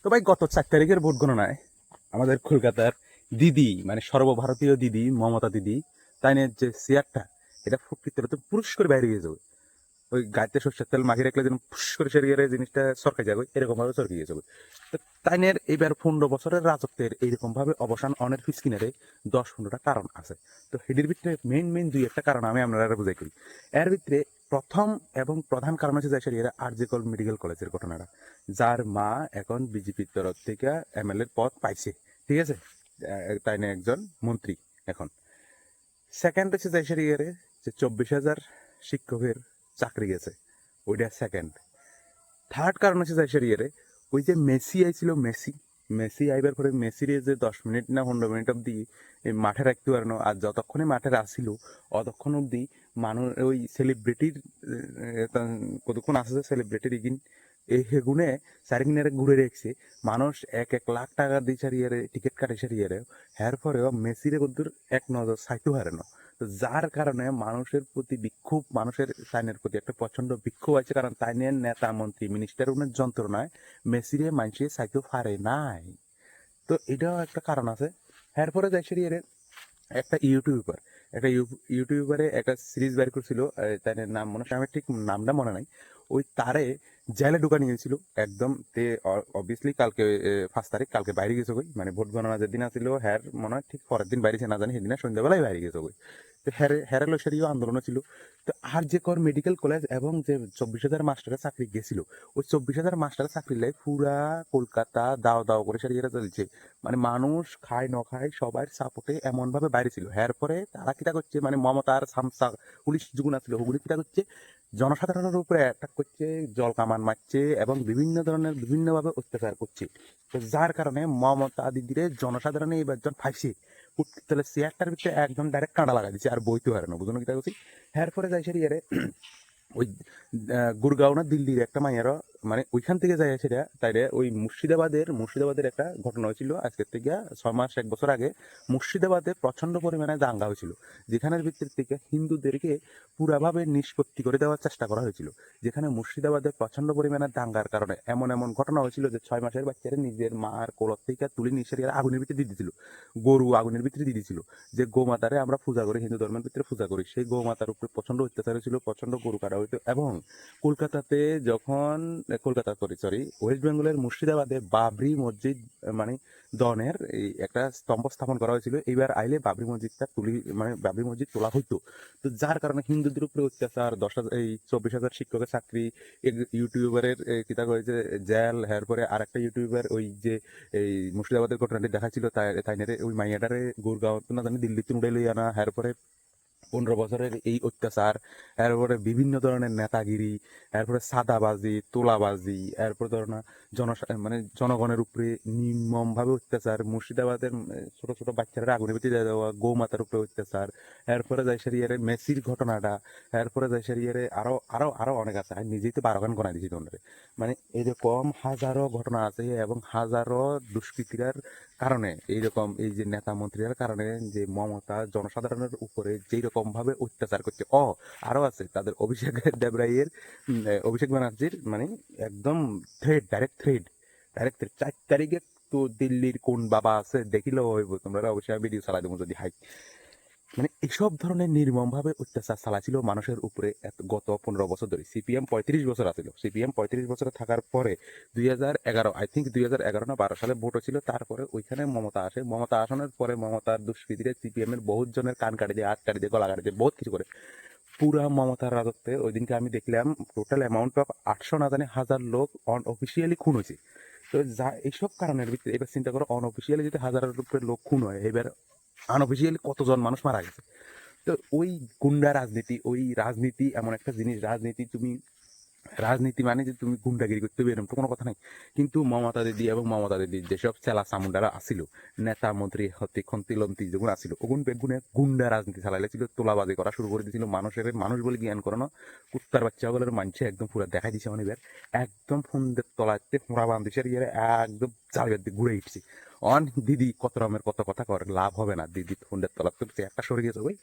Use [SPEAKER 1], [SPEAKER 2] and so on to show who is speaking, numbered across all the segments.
[SPEAKER 1] তো ভাই গত 4 তারিখের ভোট গণনায় আমাদের কলকাতার দিদি মানে সর্বভারতীয় দিদি মমতা দিদি তাই নিয়ে যে চেয়ারটা এটা প্রকৃতির তো পুরুষ করে বাইরে গিয়ে যাবে। ওই গাইতে সর্ষের তেল মাখিয়ে রাখলে যেন ফুস করে সেরিয়ে জিনিসটা সরকার যাবে এরকম ভাবে সরকে গিয়ে যাবে। তো তাই নিয়ে এইবার 15 বছরের রাজত্বের এইরকম ভাবে অবসান অনের ফিসকিনারে 10-15টা কারণ আছে। তো হেডির ভিতরে মেইন দুই একটা কারণ আমি আপনারা বুঝাই করি। এর ভিতরে প্রথম এবং প্রধান কারণ হচ্ছে যে সেরিয়া আরজিকর মেডিকেল কলেজের ঘটনাটা, যার মা এখন বিজেপির তরফ থেকে এমএলএ পদ পাইছে, ঠিক আছে, তাই না একজন মন্ত্রী এখন। সেকেন্ড হচ্ছে যে সেরিয়ারে যে 24,000 শিক্ষকের চাকরি গেছে, ওইটা সেকেন্ড। থার্ড কারণ হচ্ছে যে সেরিয়ারে ওই যে মেসি আইছিল, মেসি মেসি আইবার পরে মেসিরে যে 10 মিনিট না 15 মিনিট অব্দি মাঠে রাখতে পারনো, আর যতক্ষণে মাঠে আসছিল অতক্ষণ অব্দি মানুষ ওই সেলিব্রিটির কতক্ষণ আছে যে সেলিব্রিটির ইগিন এই হেগুনে চারিগিনারে ঘুরে রেখেছে মানুষ 1-1 লাখ টাকা দিয়ে সারিয়ারে টিকিট কাটে সারিয়ারে। এর পরেও মেসিরে কদ্দুর এক নজর চাইতে পারে না। তো যার কারণে মানুষের প্রতি বিক্ষোভ, মানুষের তাইনের প্রতি একটা প্রচন্ড বিক্ষোভ আছে, কারণ তাইনের নেতা মন্ত্রী মিনিস্টার উনার যন্ত্রণায় মেসিরে মানুষে চাইতে পারে নাই। তো এটাও একটা কারণ আছে। এরপরে যাই সেরিয়ারে একটা ইউটিউবার, একটা ইউটিউবারে একটা সিরিজ বের করছিল, তার নাম মনে হয়, আমার ঠিক নামটা মনে নাই। ওই তারে জেলে ঢুকা নিয়েছিল একদম। তে অবভিয়াসলি কালকে 5 তারিখ, কালকে বাইরে গেছে কই, মানে ভোট গণনা যেদিন আসছিল হ্যার মনে হয় ঠিক পরের দিন বাইরেছে না জানি, সেদিন সন্ধ্যাবেলায় বাইরে গেছে কই। তো হ্যারে লসেরও আন্দোলন ছিল। তো আর যে কর মেডিকেল কলেজ এবং যে 24,000 মাস্টারের চাকরি গেছিল, ওই 24,000 মাস্টারের চাকরি লাই পুরা কলকাতা দাও দাও করে সারিয়ে চলছে। মানে মানুষ খায় ন খায় সবার সাপোর্টে এমন ভাবে বাইরে ছিল। এর পরে তারা কিটা করছে, মানে মমতার সামসা পুলিশ যুগুন আসছিল ওগুলি কিটা করছে, জনসাধারণের উপরে অ্যাটাক করছে, জল কামান মারছে এবং বিভিন্ন ধরনের বিভিন্নভাবে অত্যাচার করছে। তো যার কারণে মমতা দিদিরে জনসাধারণে এবার জন ফাইছে, তাহলে চেয়ারটার ভিতরে একদম ডাইরেক্ট কাঁটা লাগা দিচ্ছে, আর বইতে পারে না, বুঝলো কিটা করছি। এর পরে যাই সেরি ওই গুরগাঁও না দিল্লির একটা মাইয়ারও, মানে ওইখান থেকে যায় সেটা তাইরে ওই মুর্শিদাবাদের একটা ঘটনা হয়েছিল আজকের থেকে 6 মাস 1 বছর আগে। মুর্শিদাবাদে প্রচন্ড পরিমাণে দাঙ্গা হয়েছিল, যেখানের ভিতর থেকে হিন্দুদেরকে পুরাভাবে নিষ্পত্তি করে দেওয়ার চেষ্টা করা হয়েছিল। যেখানে মুর্শিদাবাদে প্রচন্ড পরিমাণে দাঙ্গার কারণে এমন এমন ঘটনা হয়েছিল যে 6 মাসের বাচ্চারা নিজের মার কোলত থেকে তুলে নিঃসারি আগুনের ভিতরে দিয়ে দিয়েছিল, গরু আগুনের ভিতরে দিয়ে দিয়েছিল। যে গোমাতারে আমরা পূজা করি, হিন্দু ধর্মের ভিতরে পূজা করি, সেই গোমাতার উপরে প্রচন্ড অত্যাচার হয়েছিল, প্রচন্ড গরু কাটা হইতো। এবং কলকাতাতে যখন কলকাতা সরি ওয়েস্ট বেঙ্গলের মুর্শিদাবাদে বাবরি মসজিদ, মানে দনের এই একটা স্তম্ভ স্থাপন করা হয়েছিল, এইবার আইলে বাবরি মসজিদটা মানে বাবরি মসজিদ তোলা হইতো। তো যার কারণে হিন্দুদের উপরে অত্যাচার, 10,000 এই 24,000 শিক্ষকের চাকরি, ইউটিউবারের কিতা করেছে জেল। এরপরে আর একটা ইউটিউবার ওই যে এই মুর্শিদাবাদের ঘটনাটি দেখাচ্ছিল, তাই তাই ওই মাইয়াটারে গুরগাঁও না জানি দিল্লিতে উড়ে লই আনা। এরপরে 15 বছরের এই অত্যাচার, এরপরে বিভিন্ন ধরনের নেতাগিরি, এরপরে সাদাবাজি, তোলাবাজি, এরপরে ধরো না মানে জনগণের উপরে নির্মম ভাবে অত্যাচার, মুর্শিদাবাদের ছোট ছোট বাচ্চারা আগুনে বেঁচে দেওয়া, গৌমাতার উপরে অত্যাচার। এরপরে যাই সারিয়ারে মেসির ঘটনাটা। এরপরে যাই সারিয়ারে আরো আরো আরো অনেক আছে, আমি নিজেই তো 12 গান গোনা দিয়েছি তোমাদের। মানে এরকম হাজারো ঘটনা আছে এবং হাজারো দুষ্কৃতির কারণে এইরকম এই যে নেতা মন্ত্রীর কারণে যে মমতা জনসাধারণের উপরে যেই রকম ভাবে অত্যাচার করছে। আরো আছে তাদের অভিষেক দেবরাইয়ের, অভিষেক ব্যানার্জির, মানে একদম থ্রেড, ডাইরেক্ট থ্রেড 4 তারিখে। তো দিল্লির কোন বাবা আছে দেখিলেও হইব, তোমরা অবশ্যই ভিডিও চালাই দেবো যদি হাই। মানে এসব ধরনের নির্মম ভাবে অত্যাচার চালাছিল মানুষের উপরে গত 15 বছর ধরে। সিপিএম 35 বছর আছিল, সিপিএম 35 বছরে থাকার পরে 2011, আই থিঙ্ক 2011 না 12 সালে ভোট হয়েছিল, তারপরে ওইখানে মমতা আসে। মমতা আসানোর পরে মমতার দুষ্কৃতীরা সিপিএম এর বহুত জনের কান কাটি দিয়ে, হাত কাটি দিয়ে, গলা কাটি দিয়ে, বহুত কিছু করে। পুরা মমতার রাজত্বে ওই দিনকে আমি দেখলাম টোটাল অ্যামাউন্ট অফ 800 না জানি হাজার লোক অফিসিয়ালি খুন হয়েছে। তো যা এইসব কারণের ভিতরে এবার চিন্তা করো, অনঅফিসিয়ালি যদি হাজারের উপরে লোক খুন হয়, এবার আনঅফিসিয়ালি কতজন মানুষ মারা গেছে। তো ওই গুন্ডা রাজনীতি, ওই রাজনীতি এমন একটা জিনিস, রাজনীতি মানে যে তুমি গুন্ডাগিরি করতে হবে এরকম তো কোনো কথা নাই। কিন্তু মমতা দিদি এবং মমতা দিদির যেসব চেলা চামুন্ডারা আসিল, নেতা মন্ত্রী হতে খন্তিলন্তি যেগুলো আসিল, ওগুন বেগুনে গুন্ডা রাজনীতি চালাইছিল, তোলাবাজি করা শুরু করে দিয়েছিল। মানুষ বলে জ্ঞান করানো কুত্তার বাচ্চা বলে মানছে একদম পুরো দেখাই দিছে। মানে এবার একদম ফোনদের তলাতে ফোঁড়া বান্ধিছে, একদম চারিবার দিকে ঘুরে উঠছে। অন দিদি কত রকমের কত কথা কর, লাভ হবে না। দিদি ফোনদের তলাতে একটা সরে গেছে, ওই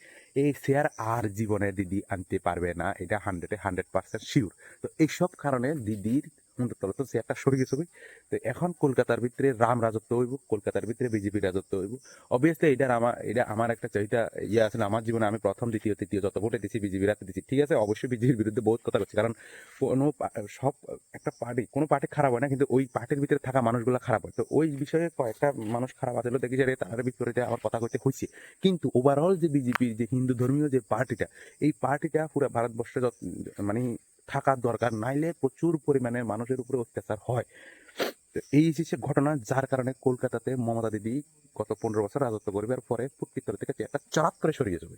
[SPEAKER 1] এই শেয়ার আর জীবনে দিদি আনতে পারবে না, এটা 100% শিওর। তো এইসব কারণে দিদির তলে তো চেয়ারটা সরে গেছে। তো এখন কলকাতার ভিতরে রাম রাজত্ব হইব, কলকাতার ভিতরে বিজেপি রাজত্ব হইব। অবভিয়াসলি এটা আমার একটা চাহিদা ইয়ে আছে না, আমার জীবনে আমি প্রথম দ্বিতীয় তৃতীয় যত ভোটে দিচ্ছি বিজেপির হাতে দিচ্ছি, ঠিক আছে। অবশ্যই বিজেপির বিরুদ্ধে বহুত কথা বলছি, কারণ সব একটা পার্টি, কোনো পার্টি খারাপ হয় না, কিন্তু ওই পার্টির ভিতরে থাকা মানুষগুলো খারাপ হয়। তো ওই বিষয়ে কয়েকটা মানুষ খারাপ আছে দেখি যে তার বিপরীতে আমার কথা কইতে হয়েছে। কিন্তু ওভারঅল যে বিজেপি, যে হিন্দু ধর্মীয় যে পার্টিটা, এই পার্টিটা পুরো ভারতবর্ষে মানে থাকার দরকার, নাইলে প্রচুর পরিমাণে মানুষের উপরে অত্যাচার হয়। তো এই হচ্ছে ঘটনা, যার কারণে কলকাতাতে মমতা দিদি গত 15 বছর রাজত্ব করবে, আর পরে ফুটকির তলা থেকে একটা চাপ করে সরিয়ে যাবে।